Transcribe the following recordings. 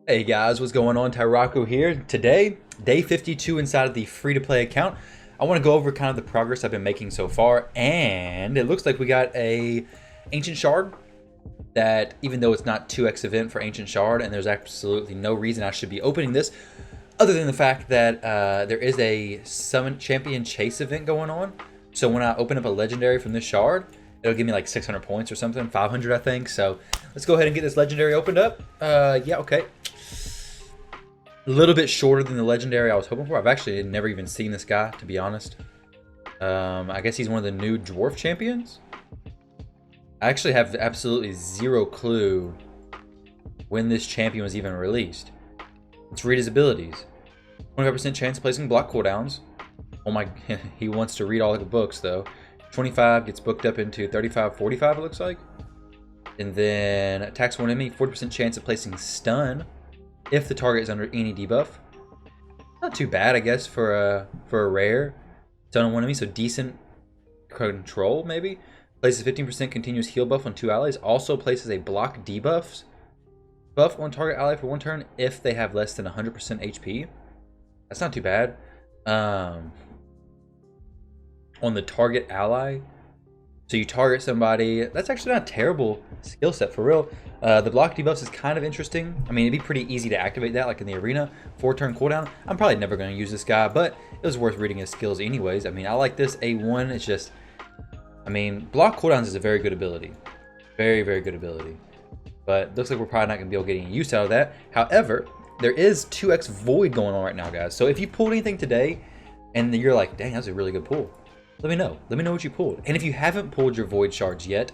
Hey guys, what's going on? Tyraku here. Today, day 52 inside of the free-to-play account. I want to go over kind of the progress I've been making so far, and it looks like we got a Ancient Shard that, even though it's not 2x event for Ancient Shard, and there's absolutely no reason I should be opening this, other than the fact that there is a Summon Champion Chase event going on. So when I open up a Legendary from this Shard, it'll give me like 600 points or something, 500 I think. So let's go ahead and get this Legendary opened up. Yeah, okay. A little bit shorter than the Legendary I was hoping for. I've actually never even seen this guy, to be honest. I guess he's one of the new Dwarf Champions. I actually have absolutely zero clue when this champion was even released. Let's read his abilities. 25% chance of placing block cooldowns. Oh my, he wants to read all the books though. 25 gets booked up into 35, 45 it looks like. And then attacks one enemy, 40% chance of placing stun if the target is under any debuff. Not too bad, I guess, for a rare. Stun on one enemy, so decent control maybe. Places 15% continuous heal buff on 2 allies. Also places a block debuffs buff on target ally for 1 turn if they have less than 100% HP. That's not too bad. On the target ally, so you target somebody, that's actually not a terrible skill set for real. The block debuffs is kind of interesting. I mean, it'd be pretty easy to activate that, like in the arena. 4-turn cooldown. I'm probably never going to use this guy, but it was worth reading his skills anyways. I mean, I like this A1. It's just, I mean, block cooldowns is a very good ability. Very, very good ability. But looks like we're probably not going to be able to get any use out of that. However, there is 2x Void going on right now, guys. So if you pulled anything today, and you're like, dang, that's a really good pull, let me know. Let me know what you pulled. And if you haven't pulled your Void Shards yet,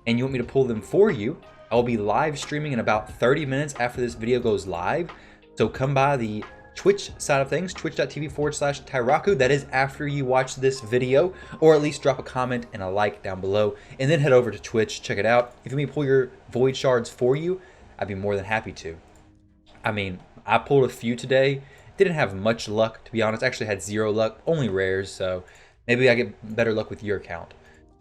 and you want me to pull them for you, I will be live streaming in about 30 minutes after this video goes live. So come by the Twitch side of things, twitch.tv/Tyraku. That is after you watch this video, or at least drop a comment and a like down below. And then head over to Twitch, check it out. If you want me to pull your Void Shards for you, I'd be more than happy to. I mean, I pulled a few today. Didn't have much luck, to be honest. Actually had 0 luck, only rares, so maybe I get better luck with your account.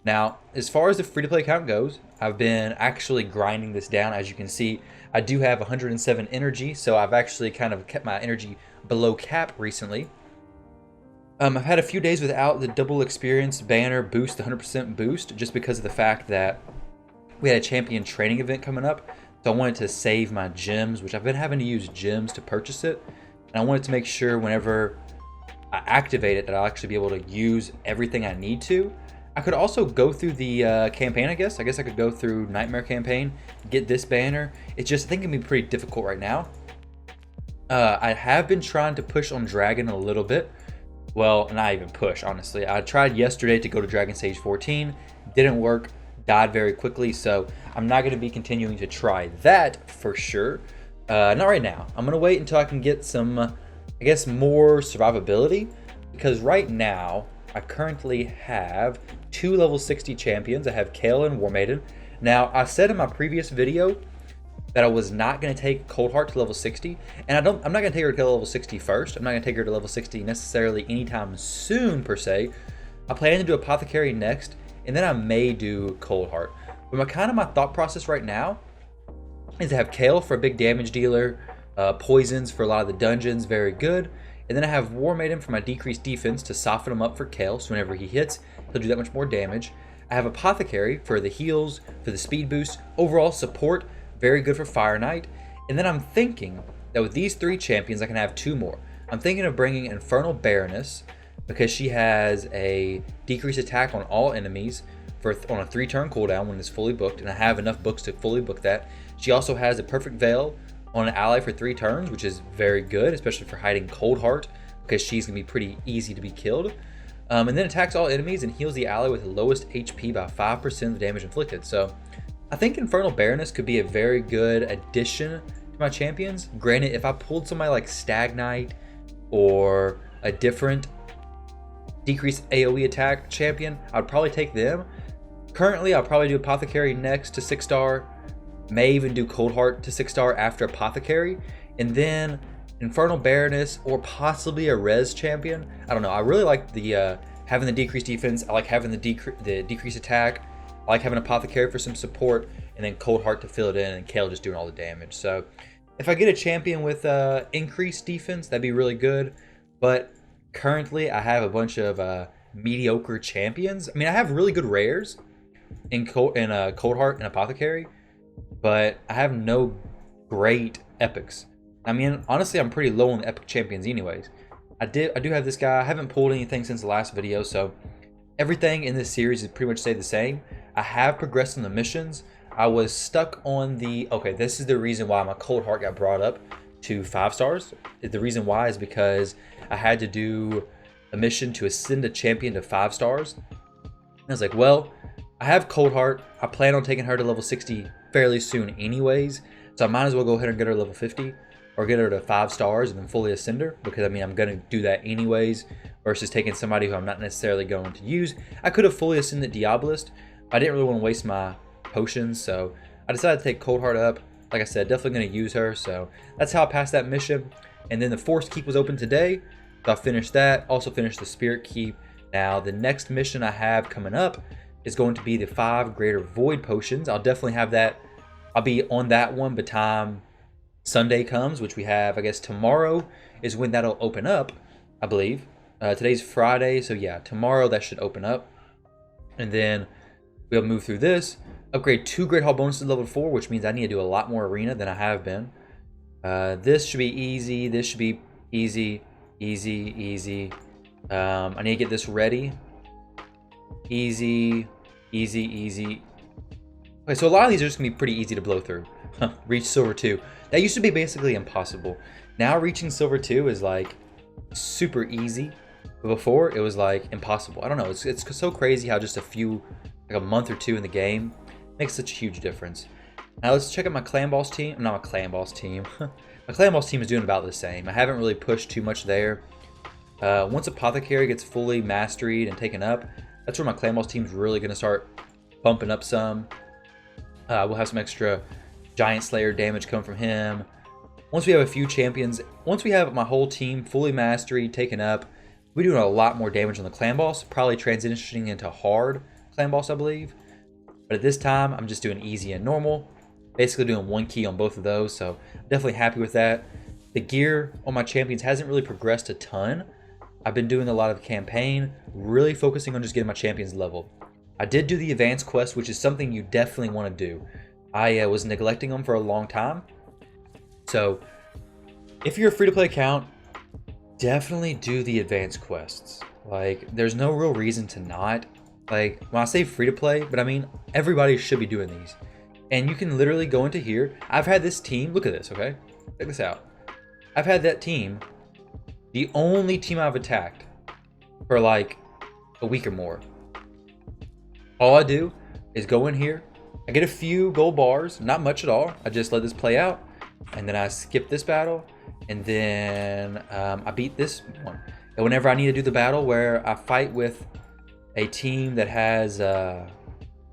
Now, as far as the free-to-play account goes, I've been actually grinding this down. As you can see, I do have 107 energy, so I've actually kind of kept my energy below cap recently. I've had a few days without the double experience banner boost, 100% boost, just because of the fact that we had a champion training event coming up. So I wanted to save my gems, which I've been having to use gems to purchase it. And I wanted to make sure whenever I activate it that I'll actually be able to use everything I need to. I could also go through the campaign, I guess. I could go through Nightmare campaign, get this banner. It's just, I think it can be pretty difficult right now. I have been trying to push on Dragon a little bit. Well, not even push, honestly. I tried yesterday to go to Dragon Stage 14. Didn't work. Died very quickly. So I'm not going to be continuing to try that for sure. Not right now. I'm going to wait until I can get some, I guess, more survivability. Because right now, I currently have 2 level 60 champions. I have Kale and War Maiden. Now, I said in my previous video that I was not going to take Coldheart to level 60, and I'm not going to take her to level 60 first. I'm not going to take her to level 60 necessarily anytime soon, per se. I plan to do Apothecary next, and then I may do Coldheart. But my thought process right now is to have Kale for a big damage dealer, poisons for a lot of the dungeons, very good. And then I have War Maiden for my decreased defense to soften him up for Kale, so whenever he hits, he'll do that much more damage. I have Apothecary for the heals, for the speed boost, overall support, very good for Fire Knight. And then I'm thinking that with these 3 champions, I can have 2 more. I'm thinking of bringing Infernal Baroness, because she has a decreased attack on all enemies on a 3-turn cooldown when it's fully booked, and I have enough books to fully book that. She also has a Perfect Veil on an ally for 3 turns, which is very good, especially for hiding Coldheart, because she's going to be pretty easy to be killed. And then attacks all enemies and heals the ally with the lowest HP by 5% of the damage inflicted. So I think Infernal Baroness could be a very good addition to my champions. Granted, if I pulled somebody like Stag Knight or a different decreased AoE attack champion, I'd probably take them. Currently, I'll probably do Apothecary next to 6-star. May even do Coldheart to 6-star after Apothecary. And then Infernal Baroness or possibly a Res champion. I don't know. I really like the having the decreased defense. I like having the decreased attack. I like having Apothecary for some support. And then Coldheart to fill it in and Kale just doing all the damage. So If I get a champion with increased defense, that'd be really good. But currently, I have a bunch of mediocre champions. I mean, I have really good rares in Cold Heart and Apothecary, but I have no great epics. I mean, honestly, I'm pretty low on the epic champions, anyways. I do have this guy. I haven't pulled anything since the last video, so everything in this series is pretty much stayed the same. I have progressed in the missions. I was stuck on the... Okay, this is the reason why my Cold Heart got brought up to 5 stars. The reason why is because I had to do a mission to ascend a champion to 5 stars. And I was like, well, I have Cold Heart. I plan on taking her to level 60 fairly soon anyways. So I might as well go ahead and get her to level 50. Or get her to 5 stars and then fully ascend her. Because, I mean, I'm going to do that anyways. Versus taking somebody who I'm not necessarily going to use. I could have fully ascended Diabolist. I didn't really want to waste my potions, so I decided to take Cold Heart up. Like I said, definitely going to use her, so that's how I passed that mission. And then the Forest Keep was open today, so I finished that. Also finished the Spirit Keep. Now the next mission I have coming up is going to be the 5 Greater Void Potions. I'll definitely have that. I'll be on that one by time Sunday comes, which we have, I guess tomorrow is when that'll open up, I believe. Today's Friday, so yeah, tomorrow that should open up. And then we'll move through this. Upgrade 2 Great Hall bonuses to level 4, which means I need to do a lot more arena than I have been. This should be easy. This should be easy, easy, easy. I need to get this ready. Easy, easy, easy. Okay, so a lot of these are just going to be pretty easy to blow through. Reach Silver 2. That used to be basically impossible. Now reaching Silver 2 is like super easy. But before, it was like impossible. I don't know. It's so crazy how just like a month or 2 in the game makes such a huge difference. Now let's check out my clan boss team. Not my clan boss team. My clan boss team is doing about the same. I haven't really pushed too much there. Once Apothecary gets fully mastered and taken up, that's where my clan boss team is really going to start bumping up some. We'll have some extra Giant Slayer damage come from him. Once we have a few champions, once we have my whole team fully mastered, taken up, we're doing a lot more damage on the clan boss, probably transitioning into hard clan boss, I believe. But at this time, I'm just doing easy and normal. Basically doing 1 key on both of those, so I'm definitely happy with that. The gear on my champions hasn't really progressed a ton. I've been doing a lot of campaign, really focusing on just getting my champions leveled. I did do the advanced quest, which is something you definitely want to do. I was neglecting them for a long time. So, if you're a free-to-play account, definitely do the advanced quests. Like, there's no real reason to not. Like, when I say free-to-play, but I mean, everybody should be doing these. And you can literally go into here. I've had this team, look at this, okay? Check this out. I've had that team, the only team I've attacked for like a week or more. All I do is go in here. I get a few gold bars, not much at all. I just let this play out. And then I skip this battle. And then I beat this one. And whenever I need to do the battle where I fight with a team that has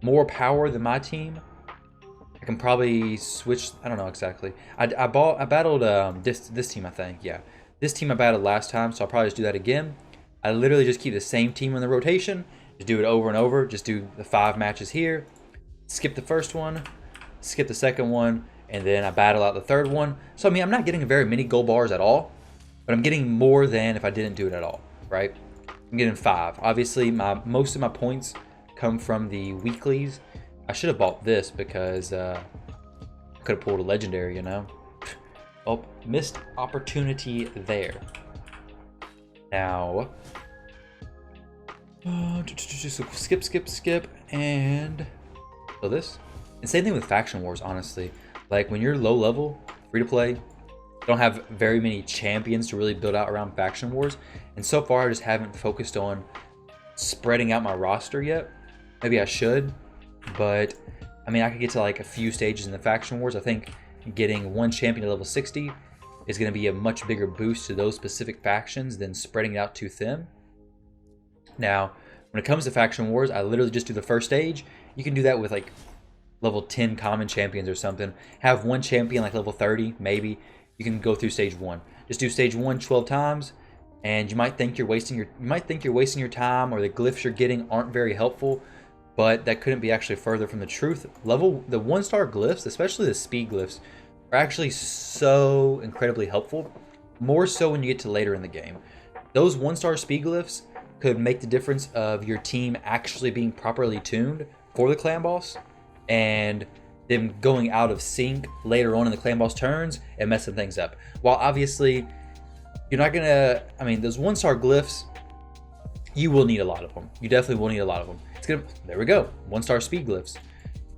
more power than my team, I can probably switch. I don't know exactly. I battled this team, I think. Yeah, this team I battled last time, so I'll probably just do that again. I literally just keep the same team in the rotation, just do it over and over. Just do the 5 matches here, skip the first one, skip the second one, and then I battle out the third one. So I mean, I'm not getting very many gold bars at all, but I'm getting more than if I didn't do it at all, right? I'm getting 5. Obviously, most of my points come from the weeklies. I should have bought this because I could have pulled a legendary, you know? Oh, missed opportunity there. Now, skip, and so this. And same thing with Faction Wars, honestly. Like, when you're low level, free to play, don't have very many champions to really build out around Faction Wars. And so far, I just haven't focused on spreading out my roster yet. Maybe I should, but I mean, I could get to like a few stages in the Faction Wars. I think getting 1 champion to level 60 is going to be a much bigger boost to those specific factions than spreading it out too thin. Now, when it comes to Faction Wars, I literally just do the first stage. You can do that with like level 10 common champions or something. Have 1 champion like level 30, maybe. You can go through stage 1. Just do stage 1 12 times, and you might think you're wasting your time, or the glyphs you're getting aren't very helpful, but that couldn't be actually further from the truth. The 1-star glyphs, especially the speed glyphs, are actually so incredibly helpful, more so when you get to later in the game. Those 1-star speed glyphs could make the difference of your team actually being properly tuned for the clan boss and them going out of sync later on in the clan boss turns and messing things up. While obviously you're not gonna, I mean, those 1-star glyphs, you will need a lot of them. You definitely will need a lot of them. There we go, 1-star speed glyphs.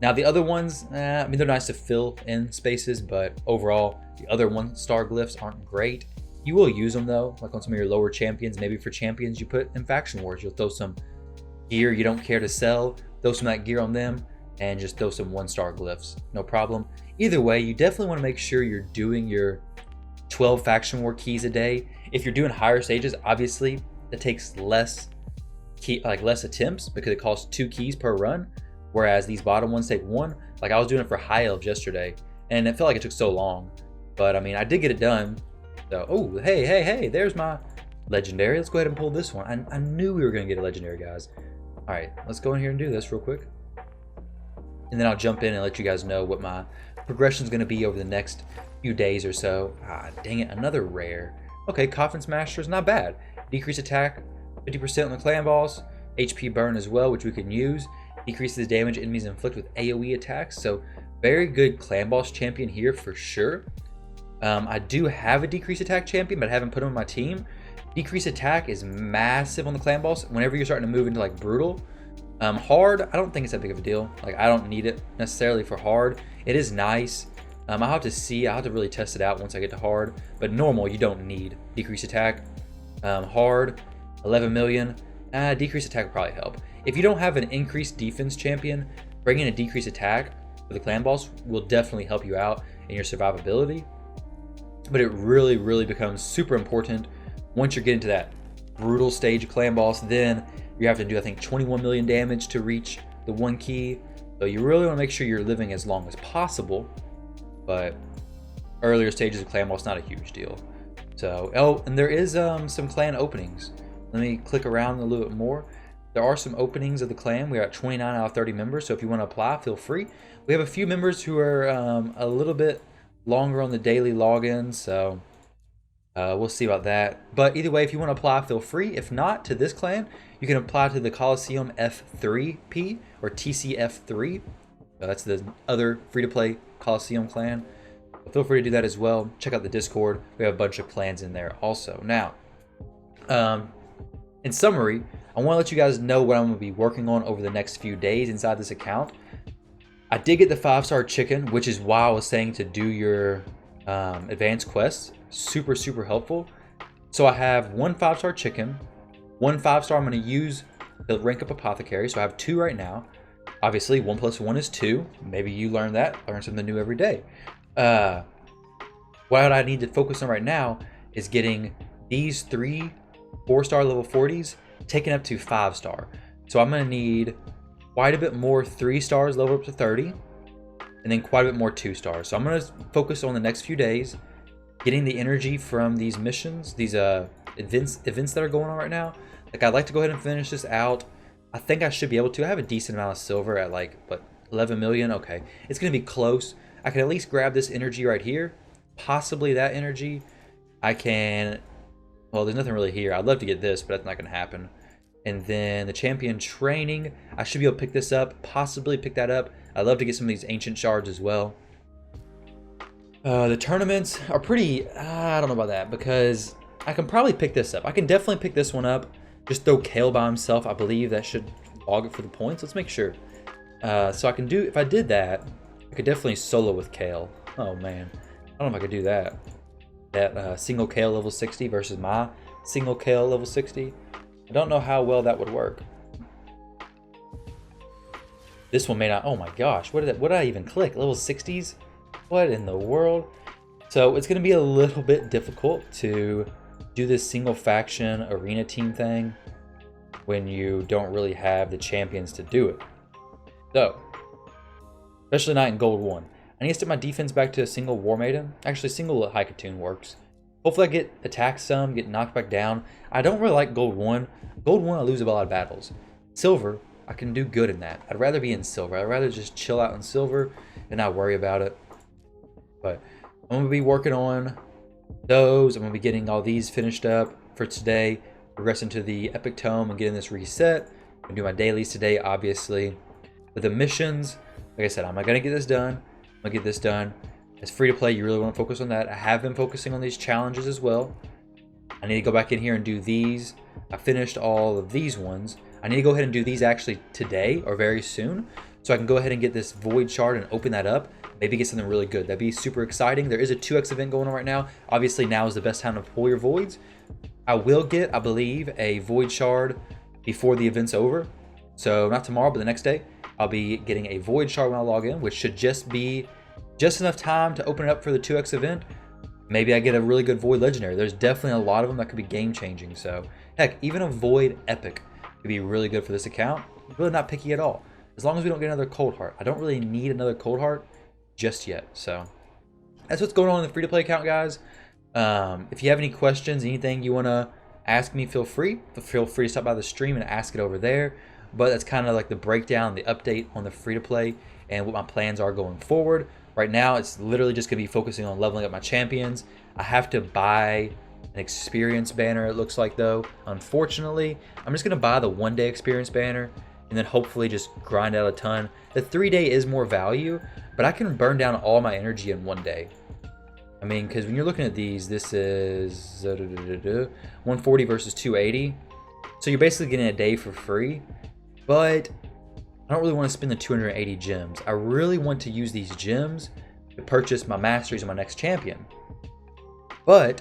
Now the other ones, I mean, they're nice to fill in spaces, but overall, the other 1-star glyphs aren't great. You will use them though, like on some of your lower champions. Maybe for champions you put in faction wars, you'll throw some gear you don't care to sell, throw some of that gear on them, and just throw some 1-star glyphs, no problem. Either way, you definitely want to make sure you're doing your 12 faction war keys a day. If you're doing higher stages, obviously that takes less attempts because it costs 2 keys per run, whereas these bottom ones take 1. Like I was doing it for high elves yesterday, and it felt like it took so long, but I mean, I did get it done. So, oh, hey, there's my legendary. Let's go ahead and pull this one. I knew we were going to get a legendary, guys. All right, let's go in here and do this real quick. And then I'll jump in and let you guys know what my progression is going to be over the next few days or so. Ah, dang it, another rare. Okay, Coffin Smasher is not bad. Decrease attack, 50% on the clan boss. HP burn as well, which we can use. Decreases the damage enemies inflict with AoE attacks. So, very good clan boss champion here for sure. I do have a decrease attack champion, but I haven't put him on my team. Decrease attack is massive on the clan boss whenever you're starting to move into like brutal. Hard, I don't think it's that big of a deal. Like I don't need it necessarily for hard. It is nice. I'll have to see. I'll have to really test it out once I get to hard. But normal, you don't need decrease attack. Hard, 11 million. Decrease attack will probably help. If you don't have an increased defense champion, bringing a decrease attack for the clan boss will definitely help you out in your survivability. But it really, really becomes super important once you're getting to that brutal stage clan boss. Then you have to do, I think, 21 million damage to reach the 1 key. So you really want to make sure you're living as long as possible. But earlier stages of clan boss, not a huge deal. So, oh, and there is some clan openings. Let me click around a little bit more. There are some openings of the clan. We are at 29 out of 30 members. So if you want to apply, feel free. We have a few members who are a little bit longer on the daily login, so we'll see about that. But either way, if you want to apply, feel free. If not to this clan, you can apply to the Coliseum F3P or TCF3. That's the other free-to-play Coliseum clan. So feel free to do that as well. Check out the Discord. We have a bunch of clans in there also. Now, in summary, I want to let you guys know what I'm going to be working on over the next few days inside this account. I did get the 5-star chicken, which is why I was saying to do your advanced quests. Super, super helpful. So I have 1 5-star chicken, 1 5-star I'm going to use to rank up apothecary. So I have 2 right now. Obviously, 1 plus 1 is 2. Maybe you learn that. Learn something new every day. What I need to focus on right now is getting these 3 4-star level 40s taken up to 5-star. So I'm going to need quite a bit more 3 stars level up to 30, and then quite a bit more 2 stars. So I'm going to focus on the next few days getting the energy from these missions, these events that are going on right now. Like, I'd like to go ahead and finish this out. I think I should be able to. I have a decent amount of silver at like, what, 11 million? Okay, it's going to be close. I can at least grab this energy right here, possibly that energy. I can, well, there's nothing really here. I'd love to get this, but that's not going to happen. And then the champion training, I should be able to pick this up, possibly pick that up. I'd love to get some of these ancient shards as well. The tournaments are pretty, I don't know about that, because I can probably pick this up. I can definitely pick this one up. Just throw Kale by himself. I believe that should log it for the points. Let's make sure. So I can do, if I did that, I could definitely solo with Kale. Oh man, I don't know if I could do that. That single Kale level 60 versus my single Kale level 60. I don't know how well that would work. This one may not. Oh my gosh, what did I even click? Level 60s? What in the world? So it's going to be a little bit difficult to do this single faction arena team thing when you don't really have the champions to do it. So, especially not in Gold 1. I need to set my defense back to a single War Maiden. Actually, single Haikatoon works. Hopefully I get attacked some, get knocked back down. I don't really like Gold 1. Gold 1, I lose a lot of battles. Silver, I can do good in that. I'd rather be in silver. I'd rather just chill out in silver and not worry about it. But I'm going to be working on those. I'm going to be getting all these finished up for today, progressing to the Epic Tome and getting this reset. I'm going to do my dailies today, obviously. With the missions, like I said, I'm not going to get this done. I'm going to get this done. It's free to play. You really want to focus on that. I have been focusing on these challenges as well. I need to go back in here and do these. I finished all of these ones. I need to go ahead and do these actually today or very soon, so I can go ahead and get this void shard and open that up. Maybe get something really good. That'd be super exciting. There is a 2x event going on right now. Obviously, now is the best time to pull your voids. I will get, I believe, a void shard before the event's over. So not tomorrow, but the next day, I'll be getting a void shard when I log in, which should just be just enough time to open it up for the 2x event. Maybe I get a really good void legendary. There's definitely a lot of them that could be game changing. So heck, even a void epic could be really good for this account. Really not picky at all. As long as we don't get another cold heart. I don't really need another cold heart just yet. So that's what's going on in the free-to-play account, guys. If you have any questions, anything you want to ask me, feel free to stop by the stream and ask it over there. But that's kind of like the breakdown, the update on the free-to-play and what my plans are going forward. Right now, it's literally just going to be focusing on leveling up my champions. I have to buy an experience banner, it looks like, though. Unfortunately, I'm just going to buy the 1-day experience banner and then hopefully just grind out a ton. The 3-day is more value, but I can burn down all my energy in 1 day. I mean, because when you're looking at these, this is 140 versus 280. So you're basically getting a day for free, but I don't really want to spend the 280 gems. I really want to use these gems to purchase my masteries of my next champion. But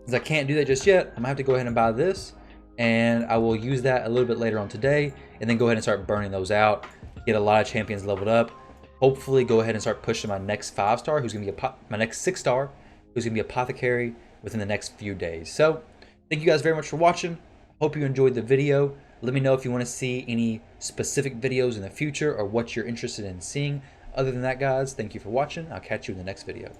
since I can't do that just yet, I'm going to have to go ahead and buy this, and I will use that a little bit later on today, and then go ahead and start burning those out, get a lot of champions leveled up, hopefully go ahead and start pushing my next 5-star, who's going to be my next 6-star, who's going to be apothecary within the next few days. So thank you guys very much for watching. Hope you enjoyed the video. Let me know if you want to see any specific videos in the future or what you're interested in seeing. Other than that, guys, thank you for watching. I'll catch you in the next video.